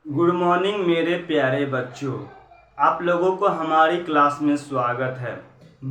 Good morning मेरे प्यारे बच्चों। आप लोगों को हमारी क्लास में स्वागत है।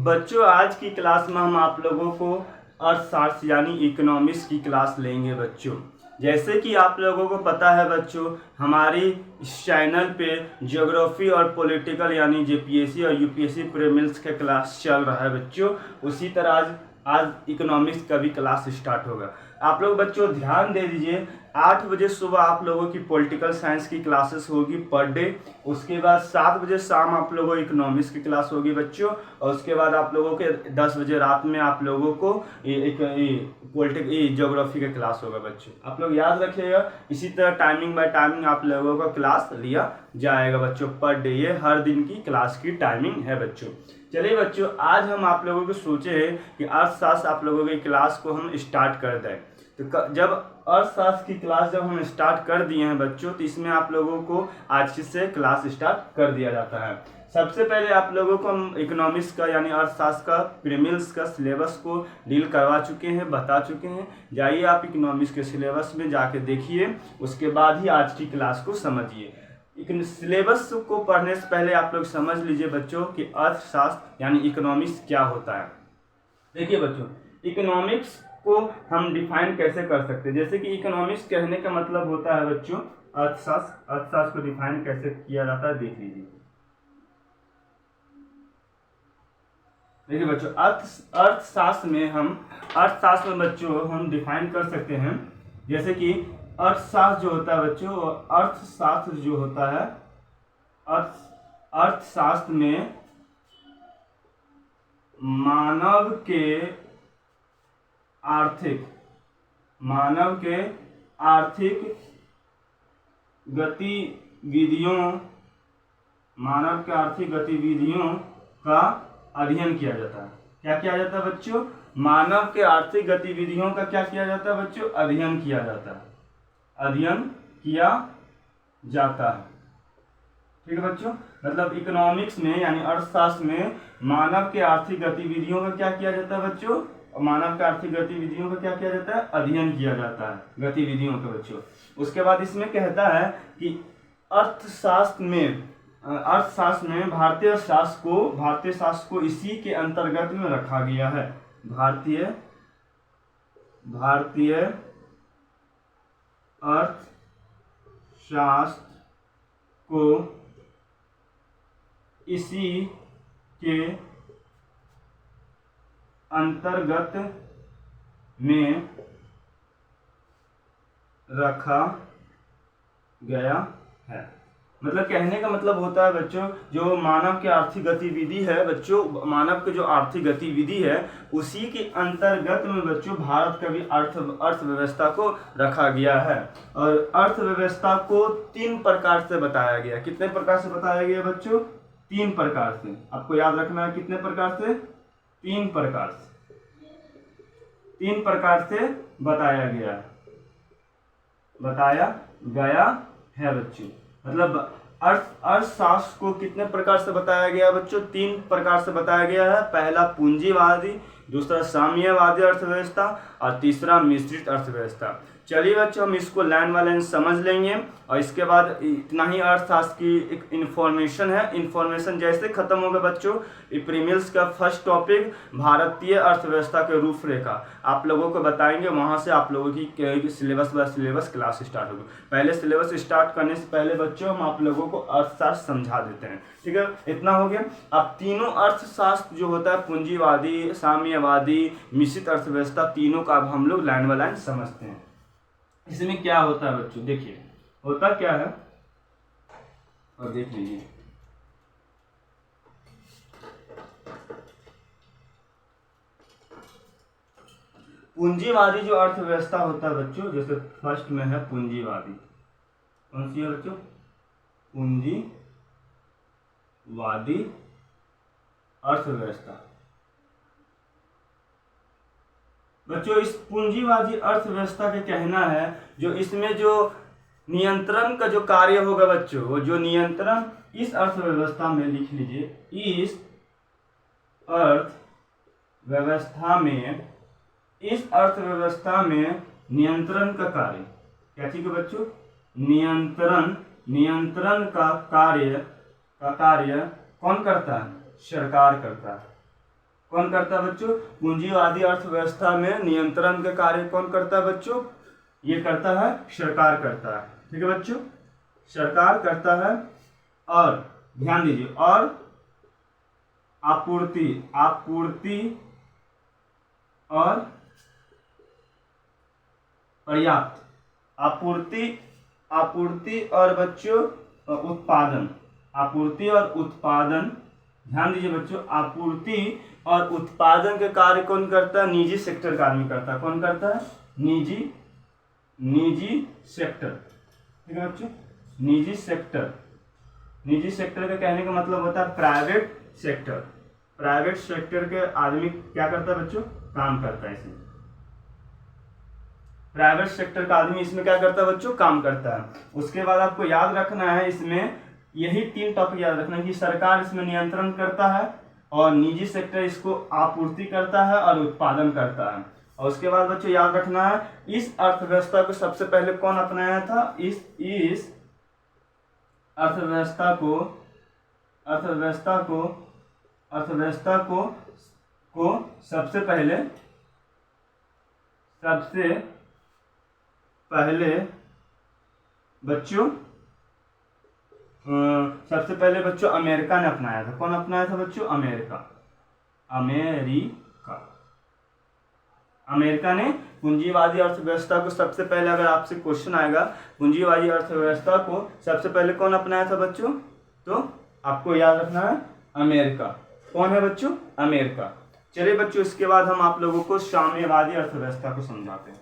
बच्चों, आज की क्लास में हम आप लोगों को अर्थशास्त्र यानी इकोनॉमिक्स की क्लास लेंगे। बच्चों, जैसे कि आप लोगों को पता है बच्चों, हमारी इस चैनल पे ज्योग्राफी और पॉलिटिकल यानी जेपीएससी और यूपीएससी प्रीलिम्स का क्लास चल रहा है बच्चों। उसी तरह आज इकोनॉमिक्स का भी क्लास स्टार्ट होगा। आप लोग बच्चों ध्यान दे दीजिए, 8 बजे सुबह आप लोगों की पॉलिटिकल साइंस की क्लासेस होगी पर डे। उसके बाद 7 बजे शाम आप लोगों को इकोनॉमिक्स की क्लास होगी बच्चों। और उसके बाद आप लोगों के 10 बजे रात में आप लोगों को ज्योग्राफी का क्लास होगा बच्चों। आप लोग याद रखिएगा, इसी तरह टाइमिंग बाय टाइमिंग आप लोगों का क्लास लिया जाएगा बच्चों पर डे। ये हर दिन की क्लास की टाइमिंग है बच्चों। चलिए बच्चों, आज हम आप लोगों को सोचे हैं कि अर्थशास्त्र आप लोगों की क्लास को हम स्टार्ट कर दें। तो जब अर्थशास्त्र की क्लास जब हम स्टार्ट कर दिए हैं बच्चों, तो इसमें आप लोगों को आज से क्लास स्टार्ट कर दिया जाता है। सबसे पहले आप लोगों को हम इकोनॉमिक्स का यानी अर्थशास्त्र का प्रीलिम्स का सिलेबस को डील करवा चुके हैं, बता चुके हैं। जाइए आप इकोनॉमिक्स के सिलेबस में जाके देखिए, उसके बाद ही आज की क्लास को समझिए। सिलेबस को पढ़ने से पहले आप लोग समझ लीजिए बच्चों कि अर्थशास्त्र यानी इकोनॉमिक्स क्या होता है। देखिए बच्चों, इकोनॉमिक्स को हम डिफाइन कैसे कर सकते हैं। जैसे कि इकोनॉमिक्स कहने का मतलब होता है बच्चों अर्थशास्त्र। अर्थशास्त्र को डिफाइन कैसे किया जाता है देख लीजिए। देखिए बच्चों, अर्थशास्त्र में बच्चों हम डिफाइन कर सकते हैं। जैसे कि अर्थशास्त्र जो होता है बच्चों, अर्थशास्त्र जो होता है अर्थशास्त्र में मानव के आर्थिक गतिविधियों का अध्ययन किया जाता है। क्या किया जाता है बच्चों? मानव के आर्थिक गतिविधियों का क्या किया जाता है बच्चों? अध्ययन किया जाता है। ठीक है बच्चों, मतलब इकोनॉमिक्स में यानी अर्थशास्त्र में मानव के आर्थिक गतिविधियों का क्या किया जाता है बच्चों? मानव के आर्थिक गतिविधियों का क्या किया जाता है? अध्ययन किया जाता है गतिविधियों का बच्चों। उसके बाद इसमें कहता है कि अर्थशास्त्र में भारतीय शास्त्र को इसी के अंतर्गत में रखा गया है। भारतीय अर्थशास्त्र को इसी के अंतर्गत में रखा गया है। मतलब कहने का मतलब होता है बच्चों, जो मानव की आर्थिक गतिविधि है बच्चों, मानव की जो आर्थिक गतिविधि है उसी के अंतर्गत में बच्चों भारत का भी अर्थव्यवस्था को रखा गया है। और अर्थव्यवस्था को 3 प्रकार से बताया गया। कितने प्रकार से बताया गया बच्चों? 3 प्रकार से। आपको याद रखना है कितने प्रकार से? 3 प्रकार से बताया गया है बच्चों। मतलब अर्थशास्त्र को कितने प्रकार से बताया गया बच्चों? 3 प्रकार से बताया गया है। पहला पूंजीवादी, दूसरा साम्यवादी अर्थव्यवस्था और तीसरा मिश्रित अर्थव्यवस्था। चलिए बच्चों, हम इसको लाइन बाय लाइन समझ लेंगे और इसके बाद इतना ही अर्थशास्त्र की एक इन्फॉर्मेशन है। इन्फॉर्मेशन जैसे खत्म होगा बच्चों, प्रीलिम्स का फर्स्ट टॉपिक भारतीय अर्थव्यवस्था के रूपरेखा आप लोगों को बताएंगे। वहां से आप लोगों की syllabus by syllabus class start होगी। पहले सिलेबस स्टार्ट करने से पहले बच्चों हम आप लोगों को अर्थशास्त्र समझा देते हैं। ठीक है, इतना हो गया। अब तीनों अर्थशास्त्र जो होता है पूंजीवादी, साम्यवादी, मिश्रित अर्थव्यवस्था, तीनों का अब हम लोग लाइन बाय लाइन समझते हैं। इसमें क्या होता है बच्चों? देखिए होता क्या है और देख लीजिए। पूंजीवादी जो अर्थव्यवस्था होता है बच्चों, जैसे फर्स्ट में है पूंजीवादी। कौन सी है बच्चों? पूंजीवादी अर्थव्यवस्था। बच्चों, इस पूंजीवादी अर्थव्यवस्था का कहना है जो इसमें जो नियंत्रण का जो कार्य होगा बच्चों, वो जो नियंत्रण इस अर्थव्यवस्था में लिख लीजिए, इस अर्थव्यवस्था में नियंत्रण का कार्य। क्या चीज है बच्चों? नियंत्रण नियंत्रण का कार्य कौन करता है? सरकार करता है। कौन करता है बच्चों? पूंजीवादी अर्थव्यवस्था में नियंत्रण का कार्य कौन करता है बच्चों? ये करता है सरकार करता है। ठीक है बच्चों, सरकार करता है। और ध्यान दीजिए, और आपूर्ति और पर्याप्त आपूर्ति और बच्चों उत्पादन, आपूर्ति और उत्पादन, ध्यान दीजिए बच्चों, आपूर्ति और उत्पादन के कार्य कौन करता है? निजी सेक्टर का आदमी करता है। कौन करता है? निजी सेक्टर। ठीक है बच्चों, निजी सेक्टर का कहने का मतलब होता है प्राइवेट सेक्टर। प्राइवेट सेक्टर के आदमी क्या करता है बच्चों? काम करता है इसमें। प्राइवेट सेक्टर का आदमी इसमें क्या करता है बच्चों? काम करता है। उसके बाद आपको याद रखना है, इसमें यही 3 टॉपिक याद रखना है कि सरकार इसमें नियंत्रण करता है और निजी सेक्टर इसको आपूर्ति करता है और उत्पादन करता है। और उसके बाद बच्चों याद रखना है, इस अर्थव्यवस्था को सबसे पहले कौन अपनाया था? इस अर्थव्यवस्था को सबसे पहले बच्चों अमेरिका ने अपनाया था। कौन अपनाया था बच्चों? अमेरिका ने पूंजीवादी अर्थव्यवस्था को सबसे पहले, अगर आपसे क्वेश्चन आएगा पूंजीवादी अर्थव्यवस्था को सबसे पहले कौन अपनाया था बच्चों, तो आपको याद रखना है अमेरिका। कौन है बच्चों? अमेरिका। चलिए बच्चों, इसके बाद हम आप लोगों को साम्यवादी अर्थव्यवस्था को समझाते हैं।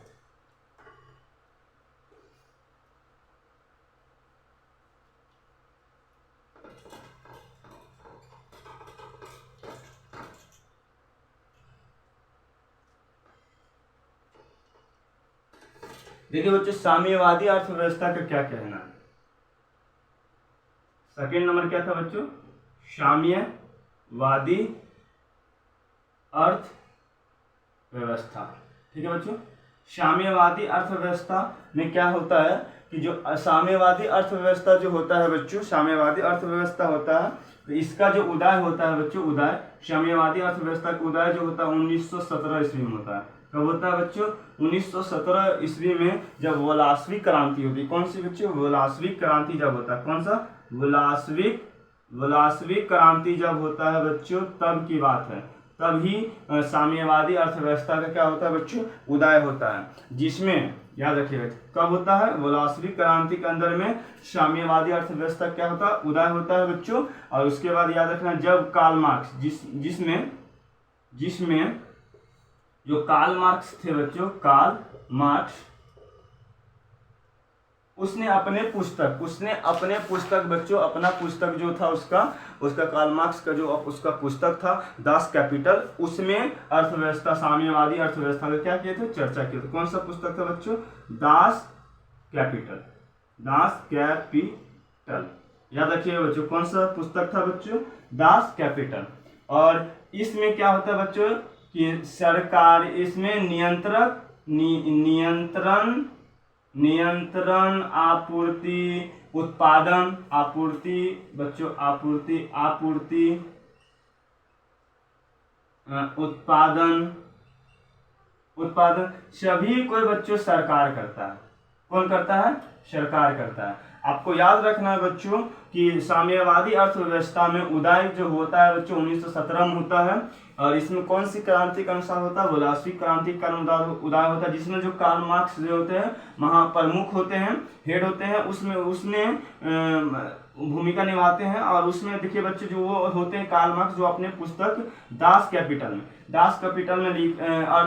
देखिए बच्चों, साम्यवादी अर्थव्यवस्था का क्या कहना है? सेकेंड नंबर क्या था बच्चों? साम्यवादी अर्थव्यवस्था। ठीक है बच्चों, साम्यवादी अर्थव्यवस्था में क्या होता है कि जो साम्यवादी अर्थव्यवस्था जो होता है बच्चों, साम्यवादी अर्थव्यवस्था होता है, तो इसका जो उदय होता है बच्चों, उदय साम्यवादी अर्थव्यवस्था का उदय जो होता है 1917 ईस्वी में होता है। कब होता है बच्चों? 1917 ईस्वी में, जब वोलास्विक क्रांति होती है। कौन सी बच्चों? वोलास्विक क्रांति जब होता है। कौन सा? वोलास्विक क्रांति जब होता है बच्चों, तब की बात है। तभी साम्यवादी अर्थव्यवस्था का क्या होता है बच्चों? उदय होता है। जिसमें याद रखिएगा, कब होता है? वोलास्विक क्रांति के अंदर में साम्यवादी अर्थव्यवस्था क्या होता है? उदय होता है बच्चों। और उसके बाद याद रखना, जब कार्ल मार्क्स, जिसमें जो कार्ल मार्क्स थे बच्चों, कार्ल मार्क्स, उसने अपने पुस्तक बच्चों, अपना पुस्तक जो था उसका कार्ल मार्क्स का जो उसका पुस्तक था दास कैपिटल, उसमें अर्थव्यवस्था, साम्यवादी अर्थव्यवस्था का क्या किए थे? चर्चा किए थे। कौन सा पुस्तक था बच्चों? Das Kapital. याद रखिएगा बच्चों, कौन सा पुस्तक था बच्चों? Das Kapital. और इसमें क्या होता है बच्चों कि सरकार इसमें नियंत्रण, आपूर्ति, उत्पादन, उत्पादन सभी कोई बच्चों सरकार करता है। कौन करता है? सरकार करता है। आपको याद रखना है बच्चों कि साम्यवादी अर्थव्यवस्था में उदय जो होता है बच्चों 1917 में होता है। और इसमें कौन सी क्रांति के अनुसार होता है? वोलास्विक क्रांति का उदय होता है, जिसमें जो कार्ल मार्क्स जो होते हैं महाप्रमुख होते हैं, हेड होते हैं, उसने भूमिका निभाते हैं। और उसमें देखिए बच्चे जो वो होते हैं कार्ल मार्क्स, जो अपने पुस्तक दास कैपिटल में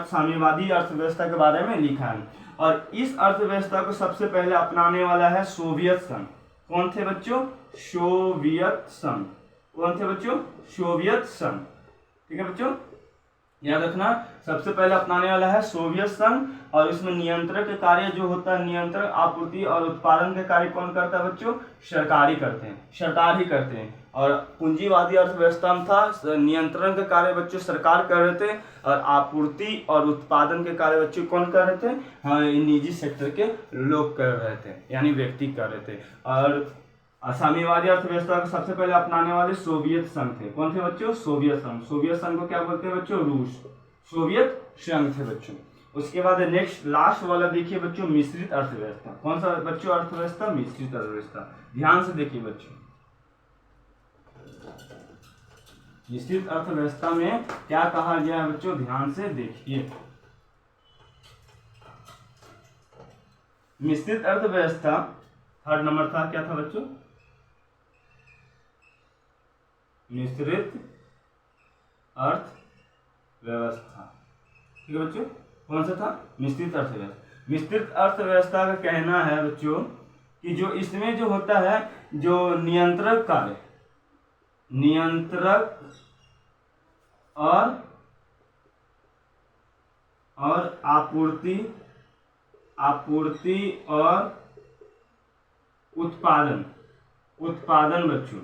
साम्यवादी अर्थव्यवस्था के बारे में लिखा है। और इस अर्थव्यवस्था को सबसे पहले अपनाने वाला है सोवियत संघ। कौन थे बच्चों? सोवियत संघ। कौन थे बच्चों? सोवियत संघ। ठीक है बच्चों, याद रखना, सबसे पहले अपनाने वाला है सोवियत संघ, और इसमें नियंत्रण के कार्य जो होता है, नियंत्रण, आपूर्ति और उत्पादन के कार्य कौन करता है बच्चों? सरकार ही करते हैं, सरकार ही करते हैं। और पूंजीवादी अर्थव्यवस्था में था, नियंत्रण के कार्य बच्चों सरकार कर रहे थे, और आपूर्ति और उत्पादन के कार्य बच्चों कौन कर रहे थे? हाँ, निजी सेक्टर के लोग कर रहे थे, यानी व्यक्ति कर रहे थे। और साम्यवादी अर्थव्यवस्था को सबसे पहले अपनाने वाले सोवियत संघ थे। कौन थे बच्चों? सोवियत संघ। सोवियत संघ को क्या बोलते हैं बच्चों? रूस। सोवियत संघ थे बच्चों। उसके बाद नेक्स्ट लास्ट वाला देखिए बच्चों, मिश्रित अर्थव्यवस्था। कौन सा बच्चों अर्थव्यवस्था? मिश्रित अर्थव्यवस्था। ध्यान से देखिए बच्चों, मिश्रित अर्थव्यवस्था में क्या कहा गया है बच्चों? ध्यान से देखिए, मिश्रित अर्थव्यवस्था थर्ड नंबर था, क्या था बच्चों? मिश्रित अर्थव्यवस्था। ठीक है बच्चों, कौन सा था? मिश्रित अर्थव्यवस्था। मिश्रित अर्थव्यवस्था का कहना है बच्चों कि जो इसमें जो होता है, जो नियंत्रक कार्य, नियंत्रक और आपूर्ति और उत्पादन बच्चों,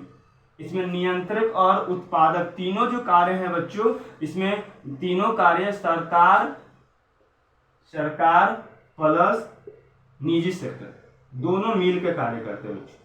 इसमें नियंत्रक और उत्पादक तीनों जो कार्य हैं बच्चों, इसमें तीनों कार्य सरकार प्लस निजी सेक्टर दोनों मिल के कार्य करते हैं बच्चों।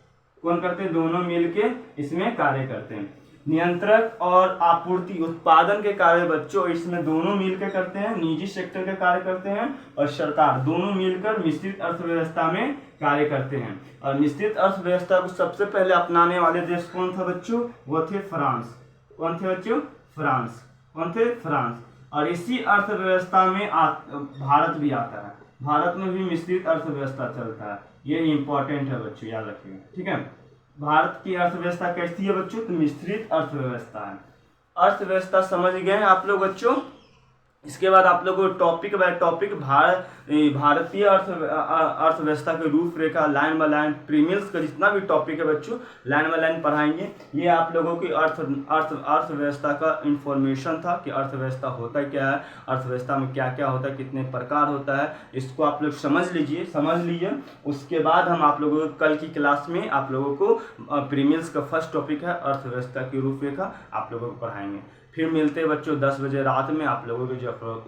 कौन करते हैं? दोनों मिल के इसमें कार्य करते हैं। नियंत्रक और आपूर्ति उत्पादन के कार्य बच्चों इसमें दोनों मिलकर करते हैं, निजी सेक्टर के कार्य करते हैं और सरकार, दोनों मिलकर मिश्रित अर्थव्यवस्था में कार्य करते हैं। और मिश्रित अर्थव्यवस्था को सबसे पहले अपनाने वाले देश कौन था बच्चों? वो थे फ्रांस। कौन थे बच्चों? फ्रांस। कौन थे? फ्रांस। और इसी अर्थव्यवस्था में भारत भी आता है। भारत में भी मिश्रित अर्थव्यवस्था चलता है, ये इंपॉर्टेंट है बच्चों, याद रखिएगा। ठीक है, भारत की अर्थव्यवस्था कैसी है बच्चों? तो मिश्रित अर्थव्यवस्था है। अर्थव्यवस्था समझ गए आप लोग बच्चों। इसके बाद आप लोगों को टॉपिक बाय टॉपिक भारतीय अर्थव्यवस्था की रूपरेखा लाइन बाय लाइन, प्रीमियर्स का जितना भी टॉपिक है बच्चों लाइन बाय लाइन पढ़ाएंगे। ये आप लोगों की अर्थव्यवस्था का इंफॉर्मेशन था कि अर्थव्यवस्था होता क्या है, अर्थव्यवस्था में क्या क्या होता है, कितने प्रकार होता है, इसको आप लोग समझ लीजिए। उसके बाद हम आप लोगों को कल की क्लास में आप लोगों को प्रीमियर्स का फर्स्ट टॉपिक है अर्थव्यवस्था की रूपरेखा, आप लोगों को पढ़ाएंगे। फिर मिलते हैं बच्चों 10 बजे रात में आप लोगों को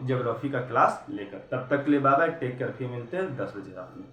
ज्योग्राफी का क्लास लेकर। तब तक के लिए बाय बाय, टेक केयर। फिर मिलते हैं 10 बजे रात में।